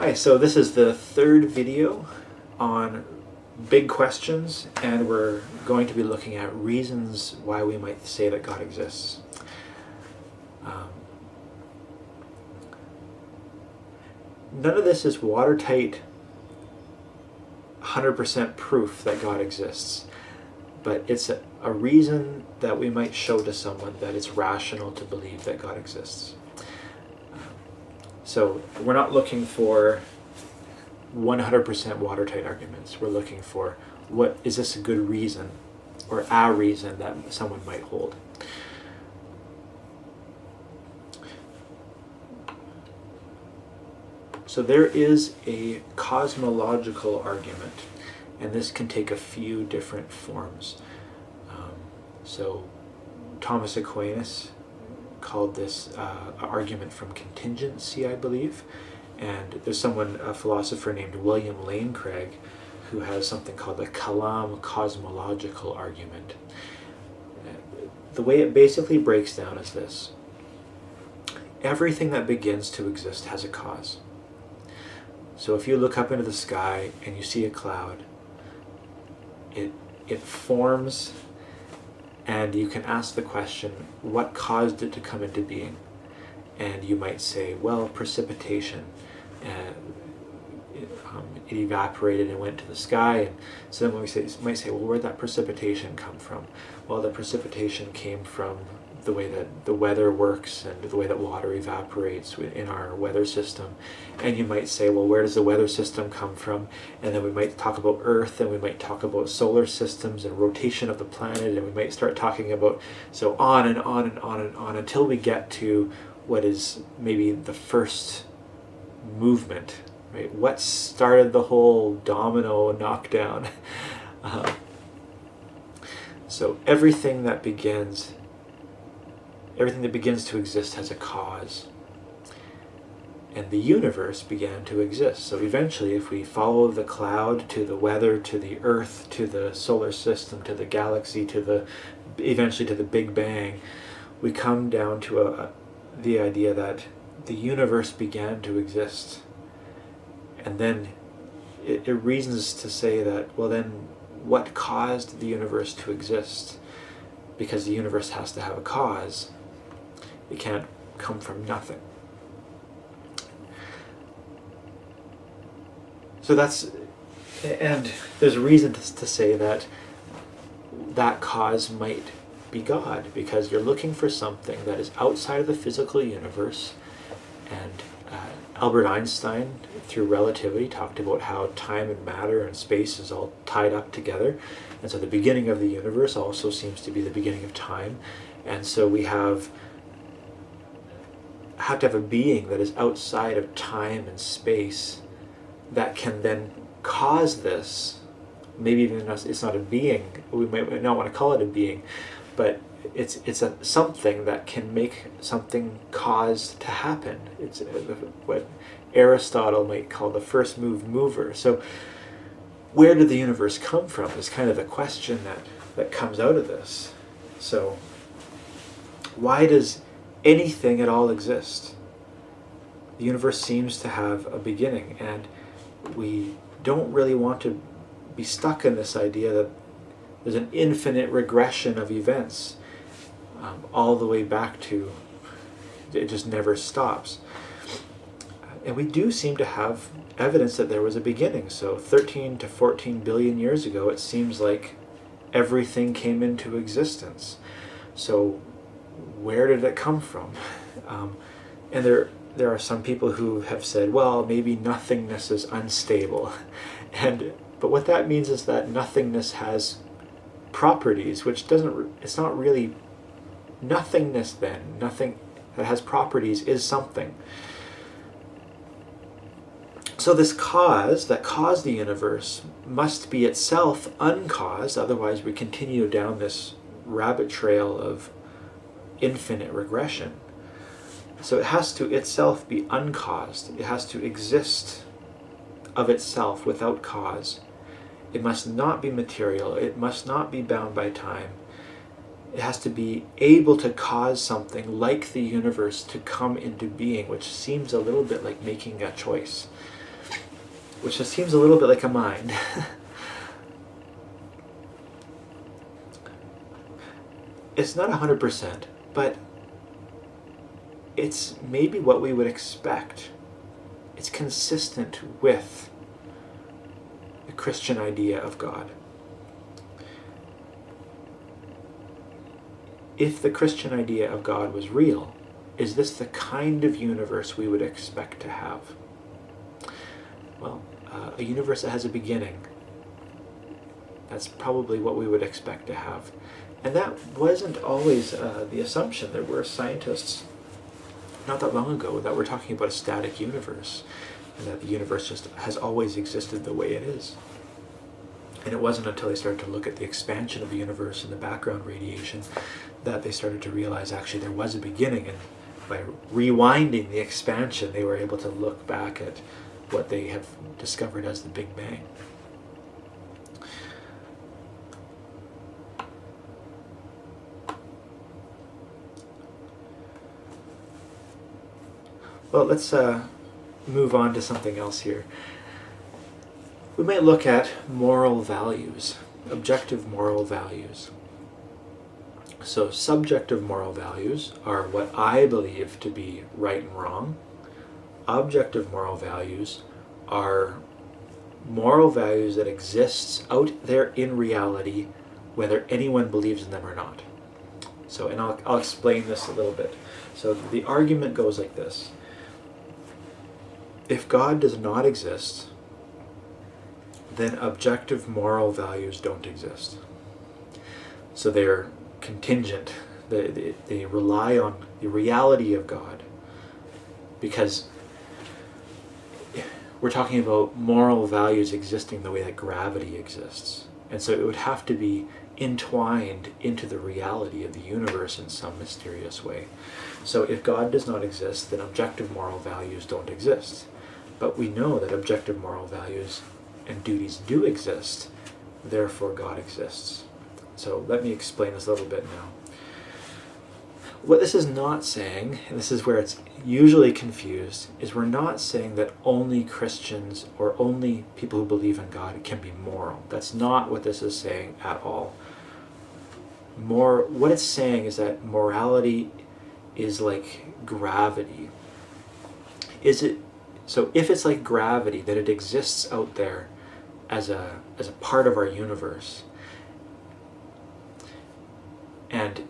Hi, so this is the third video on big questions, and we're going to be looking at reasons why we might say that God exists. None of this is watertight 100% proof that God exists, but it's a reason that we might show to someone that it's rational to believe that God exists. So we're not looking for 100% watertight arguments. We're looking for, what is this a good reason or a reason that someone might hold. So there is a cosmological argument, and this can take a few different forms. So Thomas Aquinas called this argument from contingency, I believe. And there's a philosopher named William Lane Craig, who has something called the Kalam cosmological argument. The way it basically breaks down is this: everything that begins to exist has a cause. So if you look up into the sky and you see a cloud, it forms, and you can ask the question, what caused it to come into being? And you might say, well, precipitation. It evaporated and went to the sky. And so then we might say, well, where'd that precipitation come from? Well, the precipitation came from the way that the weather works and the way that water evaporates in our weather system. And you might say, well, where does the weather system come from? And then we might talk about Earth, and we might talk about solar systems and rotation of the planet, and we might start talking about, so on and on and on and on, until we get to what is maybe the first movement, right? What started the whole domino knockdown? So everything that begins to exist has a cause. And the universe began to exist. So eventually, if we follow the cloud to the weather, to the Earth, to the solar system, to the galaxy, eventually to the Big Bang, we come down to the idea that the universe began to exist. And then it reasons to say that, well then, what caused the universe to exist? Because the universe has to have a cause. It can't come from nothing. So and there's a reason to say that that cause might be God, because you're looking for something that is outside of the physical universe. And Albert Einstein, through relativity, talked about how time and matter and space is all tied up together. And so the beginning of the universe also seems to be the beginning of time. And so we have to have a being that is outside of time and space that can then cause this. Maybe even it's not a being, we might not want to call it a being, but it's something that can make something cause to happen. It's what Aristotle might call the first mover. So where did the universe come from is kind of the question that comes out of this. So why does anything at all exist? The universe seems to have a beginning, and we don't really want to be stuck in this idea that there's an infinite regression of events, all the way back to it just never stops. And we do seem to have evidence that there was a beginning. So 13 to 14 billion years ago, it seems like everything came into existence. So where did it come from? And there are some people who have said, well, maybe nothingness is unstable. But what that means is that nothingness has properties, which it's not really nothingness then. Nothing that has properties is something. So this cause that caused the universe must be itself uncaused, otherwise we continue down this rabbit trail of infinite regression. So it has to itself be uncaused. It has to exist of itself without cause. It must not be material. It must not be bound by time. It has to be able to cause something like the universe to come into being, which seems a little bit like making a choice. which just seems a little bit like a mind. It's not 100%, but it's maybe what we would expect. It's consistent with the Christian idea of God. If the Christian idea of God was real, is this the kind of universe we would expect to have? Well, a universe that has a beginning. That's probably what we would expect to have. And that wasn't always the assumption. There were scientists not that long ago that were talking about a static universe, and that the universe just has always existed the way it is. And it wasn't until they started to look at the expansion of the universe and the background radiation that they started to realize actually there was a beginning, and by rewinding the expansion they were able to look back at what they have discovered as the Big Bang. Well, let's move on to something else here. We might look at moral values, objective moral values. So subjective moral values are what I believe to be right and wrong. Objective moral values are moral values that exist out there in reality, whether anyone believes in them or not. So, and I'll explain this a little bit. So the argument goes like this. If God does not exist, then objective moral values don't exist. So they're contingent. They rely on the reality of God, because we're talking about moral values existing the way that gravity exists. And so it would have to be entwined into the reality of the universe in some mysterious way. So if God does not exist, then objective moral values don't exist. But we know that objective moral values and duties do exist, therefore God exists. So let me explain this a little bit now. What this is not saying, and this is where it's usually confused, is we're not saying that only Christians or only people who believe in God can be moral. That's not what this is saying at all. What it's saying is that morality is like gravity. So if it's like gravity, that it exists out there as a part of our universe, and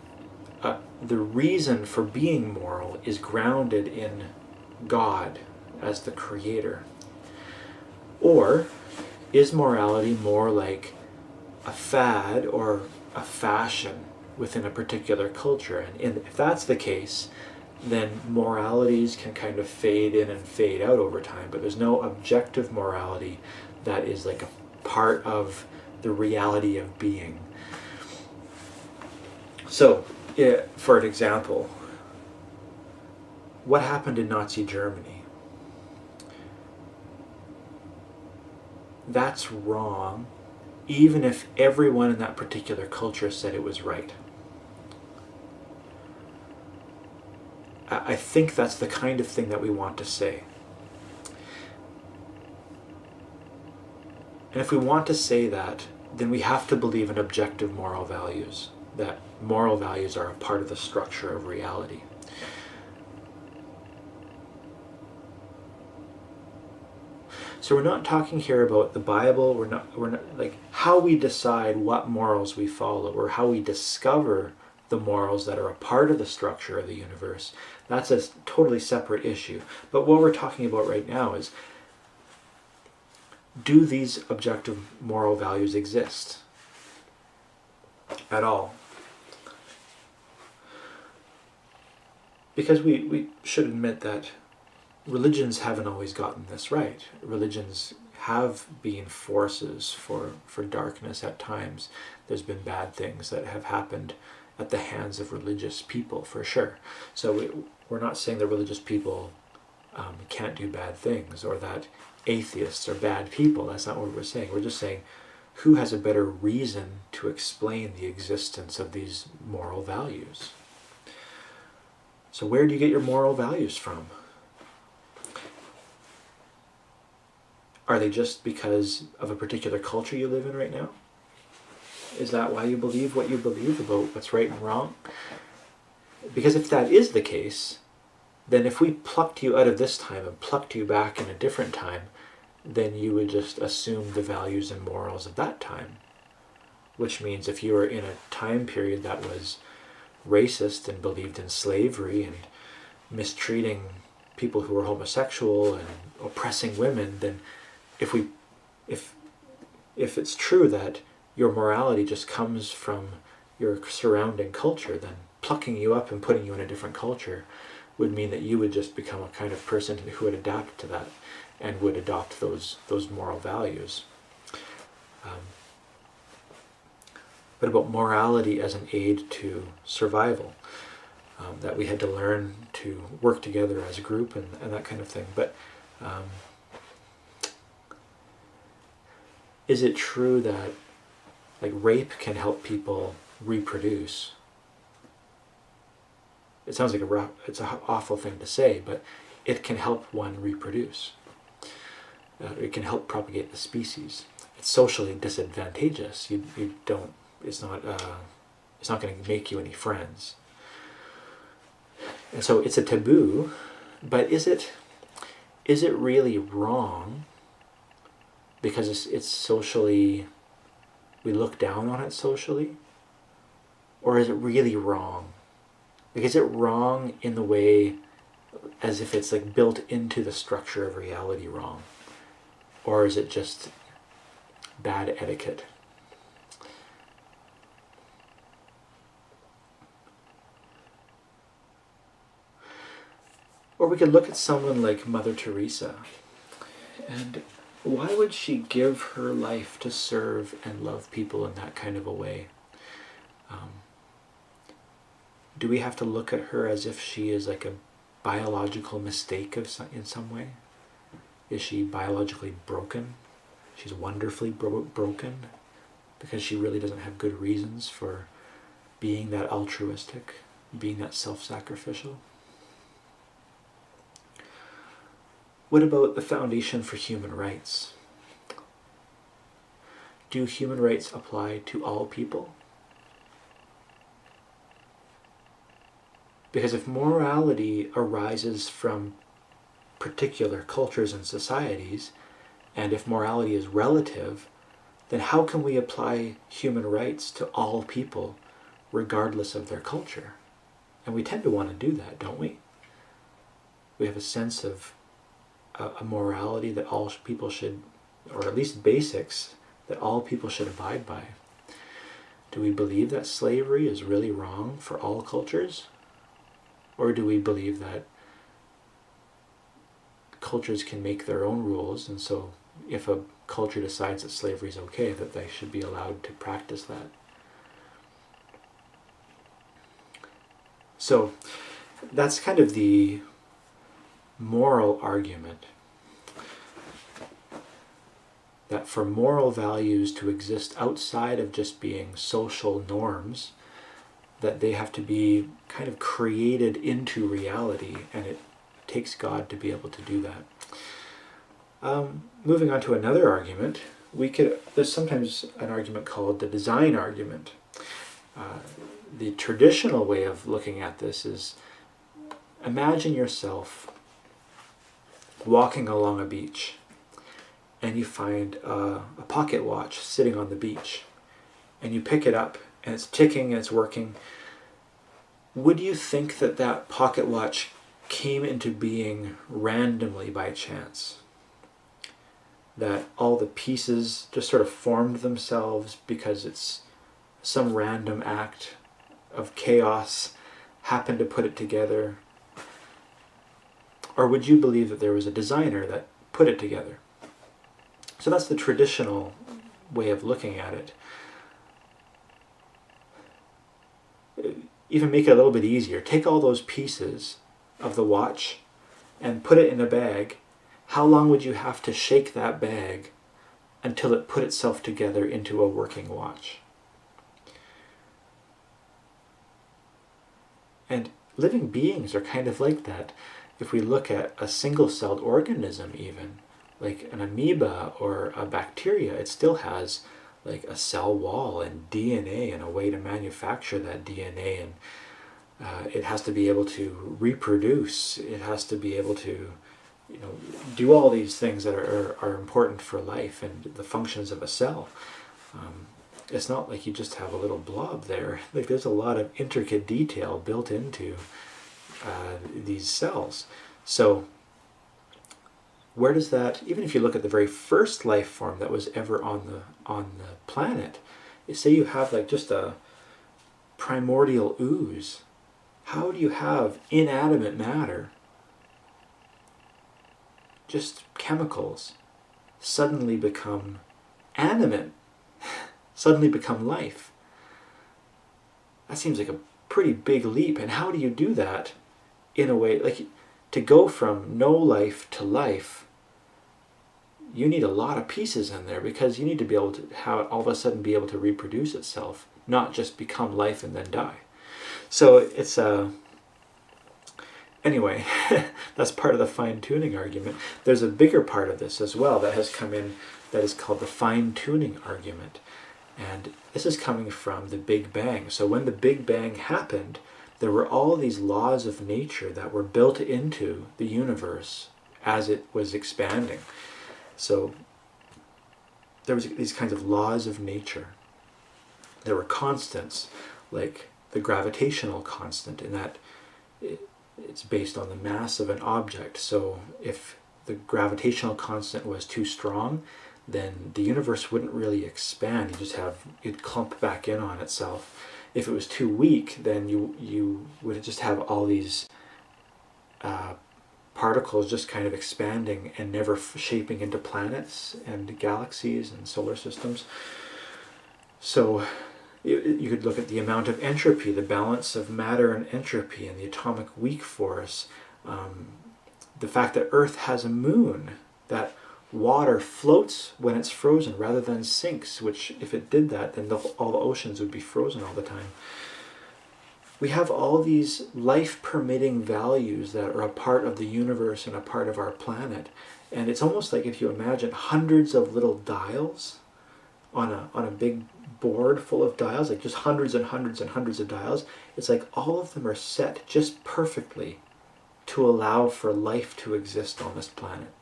the reason for being moral is grounded in God as the creator. Or is morality more like a fad or a fashion within a particular culture? And if that's the case, then moralities can kind of fade in and fade out over time, but there's no objective morality that is like a part of the reality of being. So, for an example, what happened in Nazi Germany? That's wrong, even if everyone in that particular culture said it was right. I think that's the kind of thing that we want to say. And if we want to say that, then we have to believe in objective moral values, that moral values are a part of the structure of reality. So we're not talking here about the Bible, we're not like how we decide what morals we follow, or how we discover the morals that are a part of the structure of the universe. That's a totally separate issue. But what we're talking about right now is, do these objective moral values exist at all? Because we should admit that religions haven't always gotten this right. Religions have been forces for darkness at times. There's been bad things that have happened at the hands of religious people, for sure. So we're not saying that religious people can't do bad things, or that atheists are bad people. That's not what we're saying. We're just saying, who has a better reason to explain the existence of these moral values? So where do you get your moral values from? Are they just because of a particular culture you live in right now? Is that why you believe what you believe about what's right and wrong? Because if that is the case, then if we plucked you out of this time and plucked you back in a different time, then you would just assume the values and morals of that time. Which means if you were in a time period that was racist and believed in slavery and mistreating people who were homosexual and oppressing women, then if it's true that your morality just comes from your surrounding culture, then plucking you up and putting you in a different culture would mean that you would just become a kind of person who would adapt to that and would adopt those moral values. But about morality as an aid to survival, that we had to learn to work together as a group and that kind of thing. But is it true that like rape can help people reproduce? It sounds like it's an awful thing to say, but it can help one reproduce. It can help propagate the species. It's socially disadvantageous. You don't. It's not going to make you any friends. And so it's a taboo. But is it really wrong? Because it's socially, we look down on it socially, or is it really wrong? Like, is it wrong in the way as if it's like built into the structure of reality wrong? Or is it just bad etiquette? Or we could look at someone like Mother Teresa, and why would she give her life to serve and love people in that kind of a way? Do we have to look at her as if she is like a biological mistake in some way? Is she biologically broken? She's wonderfully broken because she really doesn't have good reasons for being that altruistic, being that self-sacrificial. What about the foundation for human rights? Do human rights apply to all people? Because if morality arises from particular cultures and societies, and if morality is relative, then how can we apply human rights to all people, regardless of their culture? And we tend to want to do that, don't we? We have a sense of a morality that all people should, or at least basics, that all people should abide by. Do we believe that slavery is really wrong for all cultures? Or do we believe that cultures can make their own rules, and so if a culture decides that slavery is okay, that they should be allowed to practice that? So that's kind of the moral argument, that for moral values to exist outside of just being social norms, that they have to be kind of created into reality, and it takes God to be able to do that. Moving on to another argument, there's sometimes an argument called the design argument. The traditional way of looking at this is, imagine yourself walking along a beach, and you find a pocket watch sitting on the beach, and you pick it up, and it's ticking and it's working. Would you think that that pocket watch came into being randomly by chance? That all the pieces just sort of formed themselves because it's some random act of chaos happened to put it together? Or would you believe that there was a designer that put it together? So that's the traditional way of looking at it. Even make it a little bit easier. Take all those pieces of the watch and put it in a bag. How long would you have to shake that bag until it put itself together into a working watch? And living beings are kind of like that. If we look at a single-celled organism even, like an amoeba or a bacteria, it still has like a cell wall and DNA and a way to manufacture that DNA, and it has to be able to reproduce. It has to be able to, do all these things that are important for life and the functions of a cell. It's not like you just have a little blob there. Like there's a lot of intricate detail built into these cells. So where does that, even if you look at the very first life form that was ever on the planet, say you have like just a primordial ooze, how do you have inanimate matter, just chemicals, suddenly become animate, suddenly become life? That seems like a pretty big leap. And how do you do that in a way, like to go from no life to life? You need a lot of pieces in there, because you need to be able to have it all of a sudden be able to reproduce itself, not just become life and then die. So it's anyway, that's part of the fine-tuning argument. There's a bigger part of this as well that has come in that is called the fine-tuning argument. And this is coming from the Big Bang. So when the Big Bang happened, there were all these laws of nature that were built into the universe as it was expanding. So there was these kinds of laws of nature. There were constants, like the gravitational constant, in that it's based on the mass of an object. So if the gravitational constant was too strong, then the universe wouldn't really expand. You'd clump back in on itself. If it was too weak, then you would just have all these particles just kind of expanding and never shaping into planets and galaxies and solar systems. So you could look at the amount of entropy, the balance of matter and entropy, and the atomic weak force. The fact that Earth has a moon, that water floats when it's frozen rather than sinks, which if it did that, then all the oceans would be frozen all the time. We have all these life-permitting values that are a part of the universe and a part of our planet. And it's almost like if you imagine hundreds of little dials on a big board full of dials, like just hundreds and hundreds and hundreds of dials. It's like all of them are set just perfectly to allow for life to exist on this planet.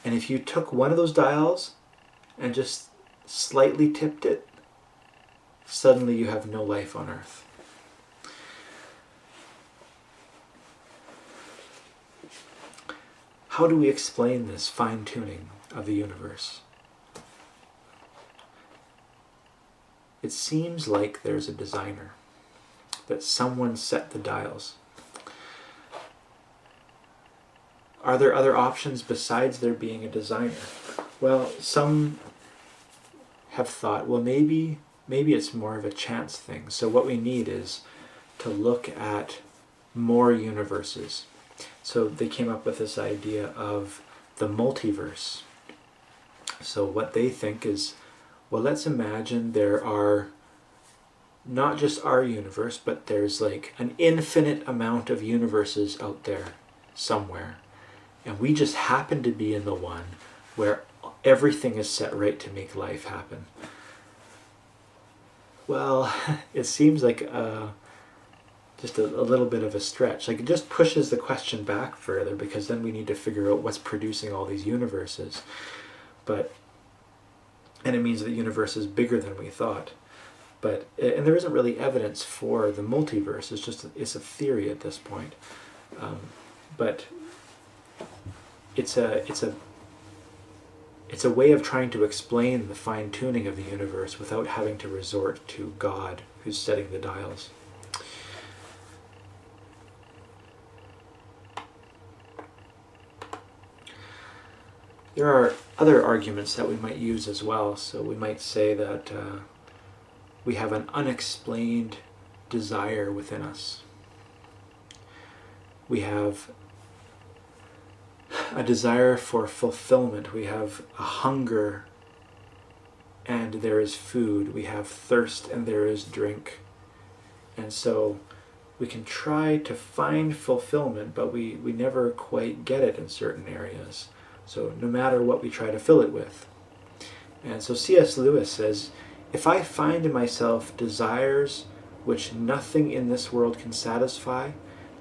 And if you took one of those dials and just slightly tipped it, suddenly you have no life on Earth. How do we explain this fine-tuning of the universe? It seems like there's a designer, that someone set the dials. Are there other options besides there being a designer? Well, some have thought, well, maybe it's more of a chance thing. So what we need is to look at more universes. So they came up with this idea of the multiverse. So what they think is, well, let's imagine there are not just our universe, but there's like an infinite amount of universes out there somewhere. And we just happen to be in the one where everything is set right to make life happen. Well, it seems like just a little bit of a stretch. Like it just pushes the question back further, because then we need to figure out what's producing all these universes. And it means that the universe is bigger than we thought. And there isn't really evidence for the multiverse. It's a theory at this point. But it's a way of trying to explain the fine-tuning of the universe without having to resort to God, who's setting the dials. There are other arguments that we might use as well. So we might say that we have an unexplained desire within us. We have a desire for fulfillment. We have a hunger and there is food. We have thirst and there is drink. And so we can try to find fulfillment, but we never quite get it in certain areas. So no matter what we try to fill it with. And so C.S. Lewis says, if I find in myself desires which nothing in this world can satisfy,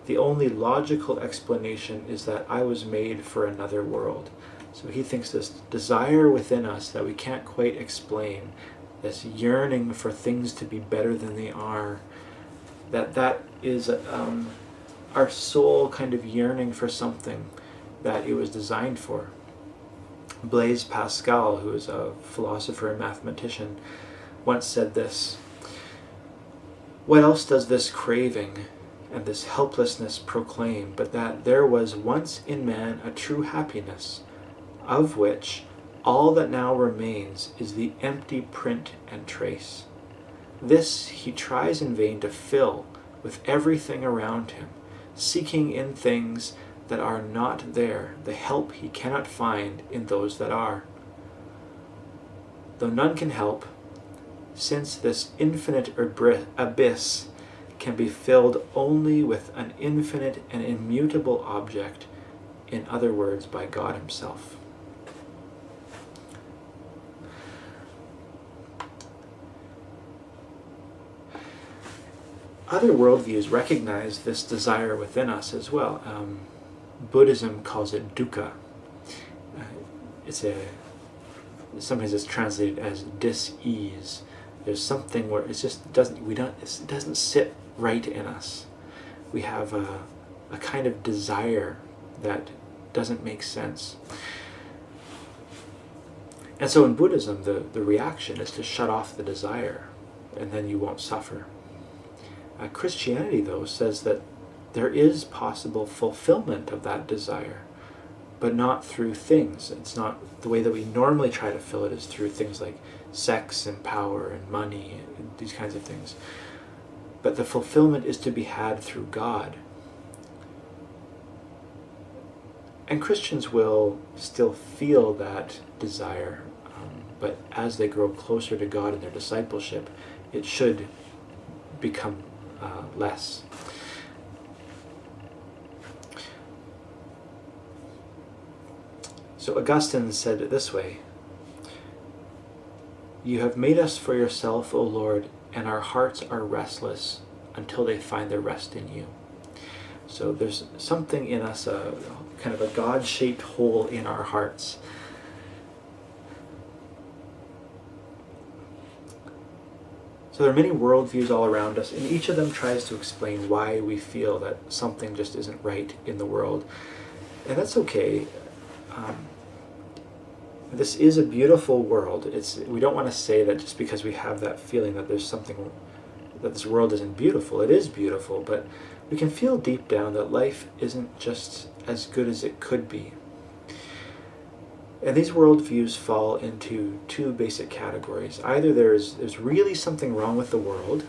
the only logical explanation is that I was made for another world. So he thinks this desire within us that we can't quite explain, this yearning for things to be better than they are, that is our soul kind of yearning for something that it was designed for. Blaise Pascal, who is a philosopher and mathematician, once said this: what else does this craving and this helplessness proclaim but that there was once in man a true happiness, of which all that now remains is the empty print and trace. This he tries in vain to fill with everything around him, seeking in things that are not there the help he cannot find in those that are. Though none can help, since this infinite abyss can be filled only with an infinite and immutable object, in other words, by God himself. Other worldviews recognize this desire within us as well. Buddhism calls it dukkha. Sometimes it's translated as dis-ease. There's something where it doesn't sit right in us. We have a kind of desire that doesn't make sense. And so in Buddhism, the reaction is to shut off the desire, and then you won't suffer. Christianity, though, says that there is possible fulfillment of that desire, but not through things. It's not the way that we normally try to fill it, is through things like sex and power and money and these kinds of things. But the fulfillment is to be had through God. And Christians will still feel that desire, but as they grow closer to God in their discipleship, it should become less. So Augustine said it this way: you have made us for yourself, O Lord, and our hearts are restless until they find their rest in you. So there's something in us, a kind of a God-shaped hole in our hearts. So there are many worldviews all around us, and each of them tries to explain why we feel that something just isn't right in the world. And that's okay. This is a beautiful world. We don't want to say that just because we have that feeling that there's something, that this world isn't beautiful. It is beautiful, but we can feel deep down that life isn't just as good as it could be. And these worldviews fall into two basic categories. Either there's really something wrong with the world,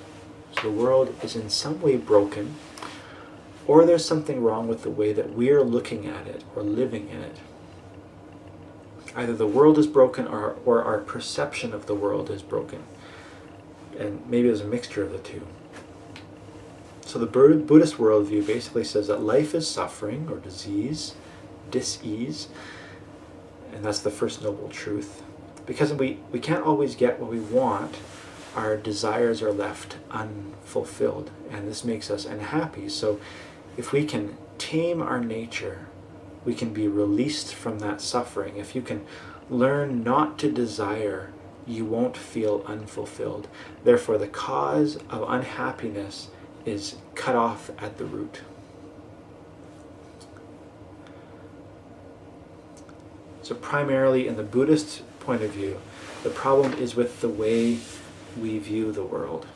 so the world is in some way broken, or there's something wrong with the way that we're looking at it or living in it. Either the world is broken or our perception of the world is broken. And maybe there's a mixture of the two. So the Buddhist worldview basically says that life is suffering or disease, dis-ease, and that's the first noble truth. Because we can't always get what we want, our desires are left unfulfilled, and this makes us unhappy. So if we can tame our nature, we can be released from that suffering. If you can learn not to desire, you won't feel unfulfilled. Therefore, the cause of unhappiness is cut off at the root. So primarily in the Buddhist point of view, the problem is with the way we view the world.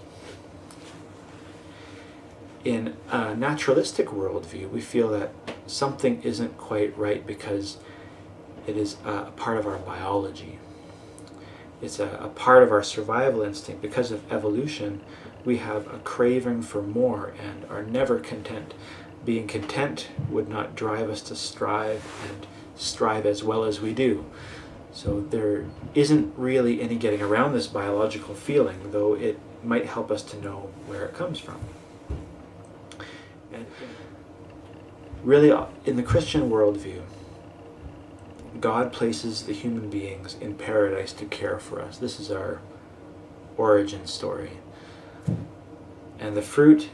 In a naturalistic worldview, we feel that something isn't quite right because it is a part of our biology. It's a part of our survival instinct. Because of evolution, we have a craving for more and are never content. Being content would not drive us to strive and strive as well as we do. So there isn't really any getting around this biological feeling, though it might help us to know where it comes from. Really, in the Christian worldview, God places the human beings in paradise to care for us. This is our origin story. And the fruit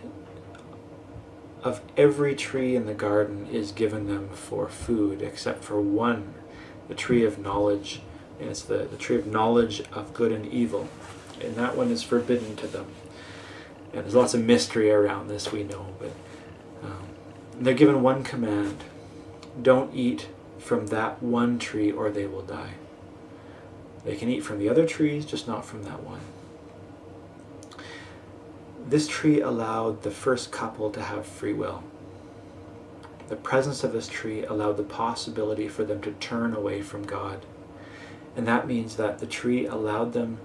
of every tree in the garden is given them for food, except for one, the tree of knowledge. And it's the tree of knowledge of good and evil. And that one is forbidden to them. And there's lots of mystery around this, we know. But they're given one command. Don't eat from that one tree or they will die. They can eat from the other trees, just not from that one. This tree allowed the first couple to have free will. The presence of this tree allowed the possibility for them to turn away from God. And that means that the tree allowed them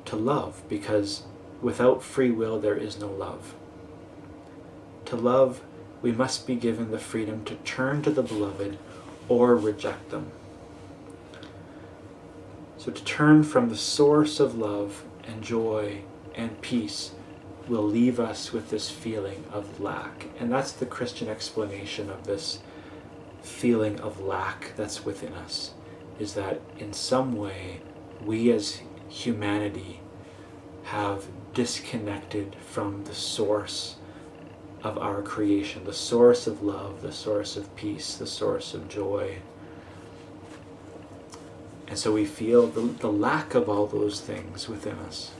to love, because without free will there is no love. To love, we must be given the freedom to turn to the beloved or reject them. So to turn from the source of love and joy and peace will leave us with this feeling of lack. And that's the Christian explanation of this feeling of lack that's within us, is that in some way we as humanity have disconnected from the source of our creation, the source of love, the source of peace, the source of joy. And so we feel the lack of all those things within us.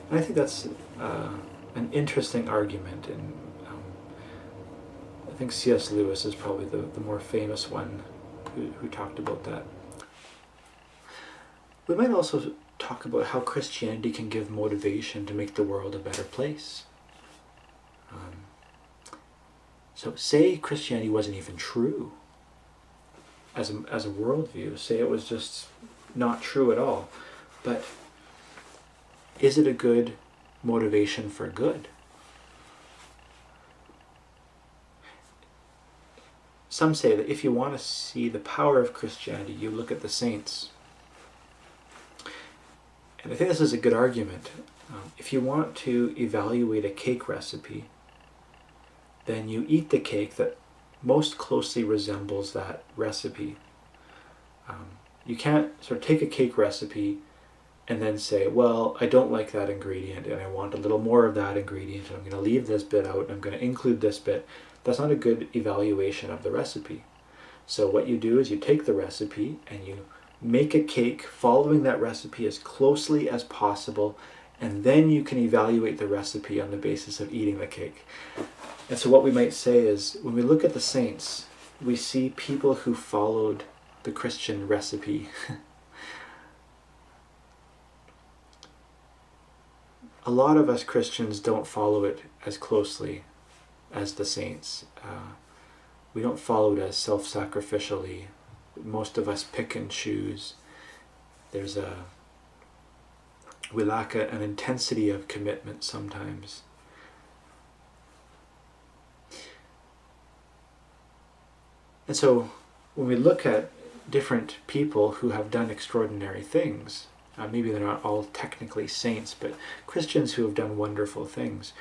And I think that's an interesting argument, and I think C.S. Lewis is probably the more famous one who talked about that. We might also talk about how Christianity can give motivation to make the world a better place. So say Christianity wasn't even true as a worldview. Say it was just not true at all. But is it a good motivation for good? Some say that if you want to see the power of Christianity, you look at the saints. And I think this is a good argument. If you want to evaluate a cake recipe, then you eat the cake that most closely resembles that recipe. You can't sort of take a cake recipe and then say, well, I don't like that ingredient and I want a little more of that ingredient and I'm going to leave this bit out and I'm going to include this bit. That's not a good evaluation of the recipe. So what you do is you take the recipe and you make a cake following that recipe as closely as possible, and then you can evaluate the recipe on the basis of eating the cake. And so what we might say is, when we look at the saints, we see people who followed the Christian recipe. A lot of us Christians don't follow it as closely as the saints. We don't follow it as self-sacrificially. Most of us pick and choose. We lack an intensity of commitment sometimes. And so when we look at different people who have done extraordinary things, maybe they're not all technically saints, but Christians who have done wonderful things,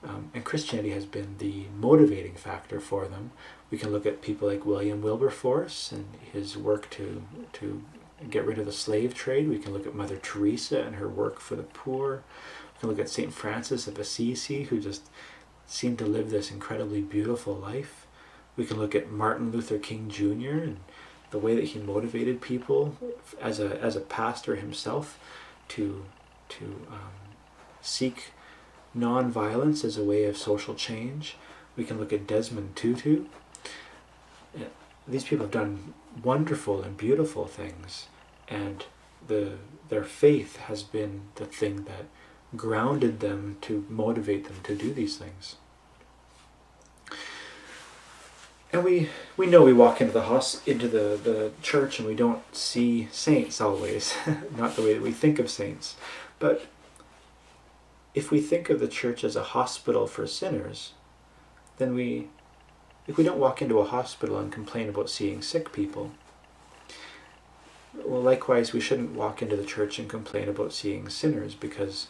and Christianity has been the motivating factor for them. We can look at people like William Wilberforce and his work to get rid of the slave trade. We can look at Mother Teresa and her work for the poor. We can look at St. Francis of Assisi, who just seemed to live this incredibly beautiful life. We can look at Martin Luther King Jr. and the way that he motivated people as a pastor himself to seek non-violence as a way of social change. We can look at Desmond Tutu. These people have done wonderful and beautiful things, and their faith has been the thing that grounded them to motivate them to do these things. And we know we walk into the church and we don't see saints always, not the way that we think of saints. But if we think of the church as a hospital for sinners, then if we don't walk into a hospital and complain about seeing sick people, well, likewise, we shouldn't walk into the church and complain about seeing sinners, because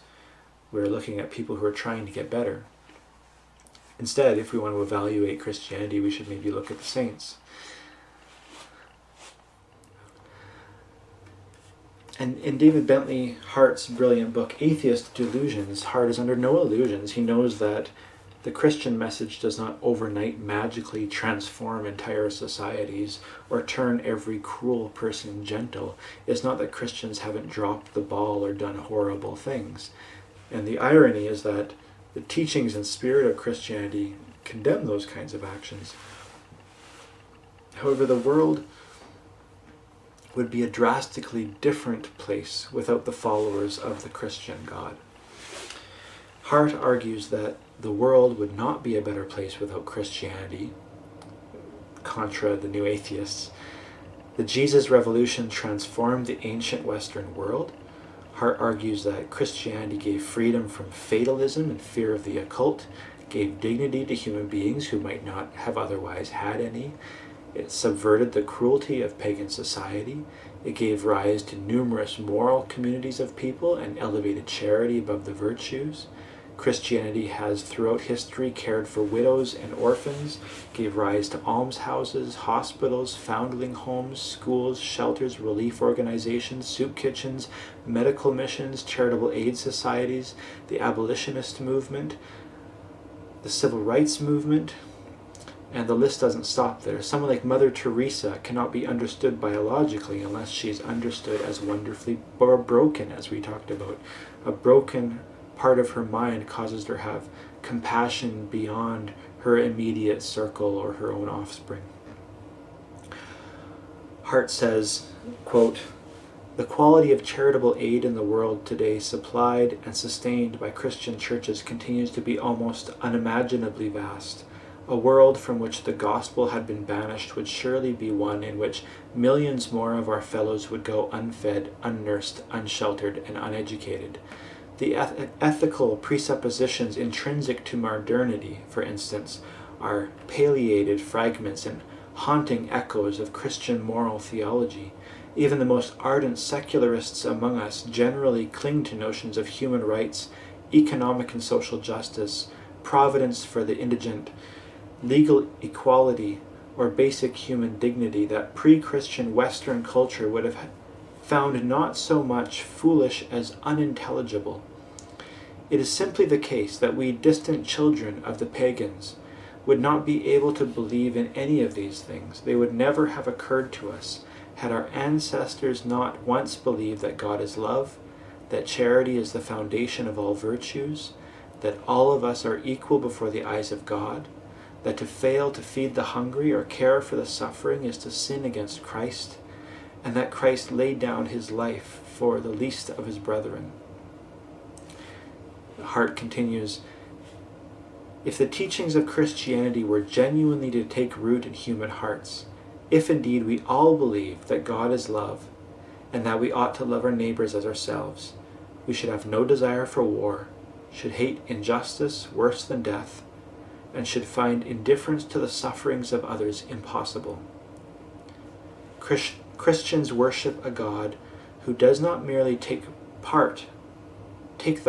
we're looking at people who are trying to get better. Instead, if we want to evaluate Christianity, we should maybe look at the saints. And in David Bentley Hart's brilliant book, Atheist Delusions, Hart is under no illusions. He knows that the Christian message does not overnight magically transform entire societies or turn every cruel person gentle. It's not that Christians haven't dropped the ball or done horrible things. And the irony is that the teachings and spirit of Christianity condemn those kinds of actions. However, the world would be a drastically different place without the followers of the Christian God. Hart argues that the world would not be a better place without Christianity, contra the new atheists. The Jesus Revolution transformed the ancient Western world. Hart argues that Christianity gave freedom from fatalism and fear of the occult, gave dignity to human beings who might not have otherwise had any. It subverted the cruelty of pagan society. It gave rise to numerous moral communities of people and elevated charity above the virtues. Christianity has throughout history cared for widows and orphans, gave rise to almshouses, hospitals, foundling homes, schools, shelters, relief organizations, soup kitchens, medical missions, charitable aid societies, the abolitionist movement, the civil rights movement, and the list doesn't stop there. Someone like Mother Teresa cannot be understood biologically unless she is understood as wonderfully broken, as we talked about. A broken part of her mind causes her to have compassion beyond her immediate circle or her own offspring. Hart says, quote, "The quality of charitable aid in the world today supplied and sustained by Christian churches continues to be almost unimaginably vast. A world from which the gospel had been banished would surely be one in which millions more of our fellows would go unfed, unnursed, unsheltered, and uneducated. The ethical presuppositions intrinsic to modernity, for instance, are palliated fragments and haunting echoes of Christian moral theology. Even the most ardent secularists among us generally cling to notions of human rights, economic and social justice, providence for the indigent, legal equality, or basic human dignity that pre-Christian Western culture would have found not so much foolish as unintelligible. It is simply the case that we distant children of the pagans would not be able to believe in any of these things. They would never have occurred to us had our ancestors not once believed that God is love, that charity is the foundation of all virtues, that all of us are equal before the eyes of God, that to fail to feed the hungry or care for the suffering is to sin against Christ, and that Christ laid down his life for the least of his brethren." Hart continues, "If the teachings of Christianity were genuinely to take root in human hearts, if indeed we all believe that God is love, and that we ought to love our neighbors as ourselves, we should have no desire for war, should hate injustice worse than death, and should find indifference to the sufferings of others impossible. Christians worship a God who does not merely take the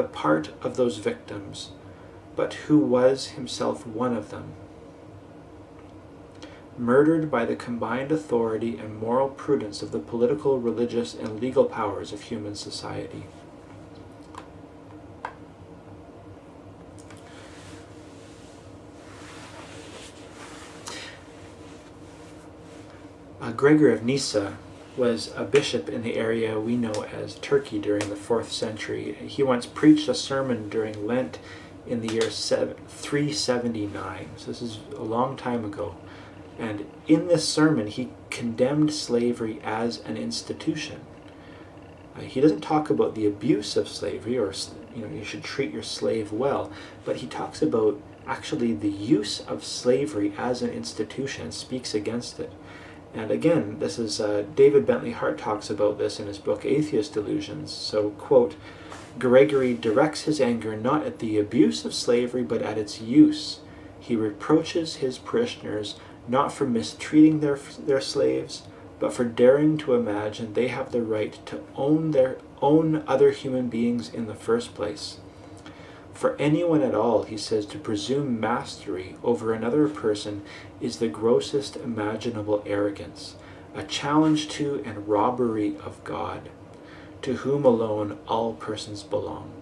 part of those victims, but who was himself one of them, murdered by the combined authority and moral prudence of the political, religious, and legal powers of human society." Gregory of Nyssa was a bishop in the area we know as Turkey during the 4th century. He once preached a sermon during Lent in the year 379, so this is a long time ago. And in this sermon, he condemned slavery as an institution. He doesn't talk about the abuse of slavery, or you should treat your slave well, but he talks about actually the use of slavery as an institution, speaks against it. And again, this is David Bentley Hart talks about this in his book Atheist Delusions. So, quote, "Gregory directs his anger not at the abuse of slavery, but at its use. He reproaches his parishioners not for mistreating their slaves, but for daring to imagine they have the right to own other human beings in the first place. For anyone at all, he says, to presume mastery over another person is the grossest imaginable arrogance, a challenge to and robbery of God, to whom alone all persons belong.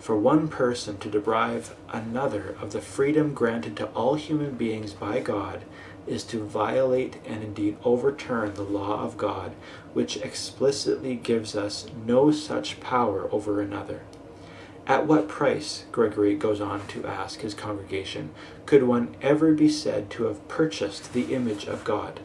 For one person to deprive another of the freedom granted to all human beings by God is to violate and indeed overturn the law of God, which explicitly gives us no such power over another. At what price, Gregory goes on to ask his congregation, could one ever be said to have purchased the image of God?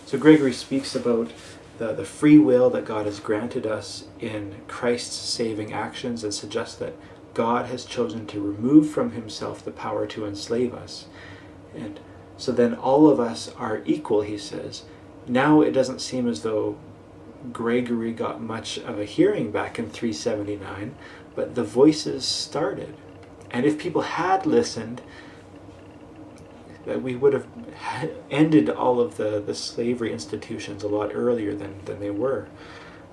So Gregory speaks about the free will that God has granted us in Christ's saving actions, and suggests that God has chosen to remove from himself the power to enslave us. And so then all of us are equal, he says. Now it doesn't seem as though Gregory got much of a hearing back in 379, but the voices started. And if people had listened, that we would have ended all of the slavery institutions a lot earlier than they were.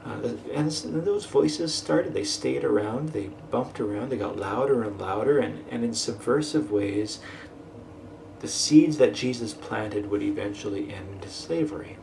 And those voices started. They stayed around, they bumped around, they got louder and louder, and in subversive ways, the seeds that Jesus planted would eventually end slavery.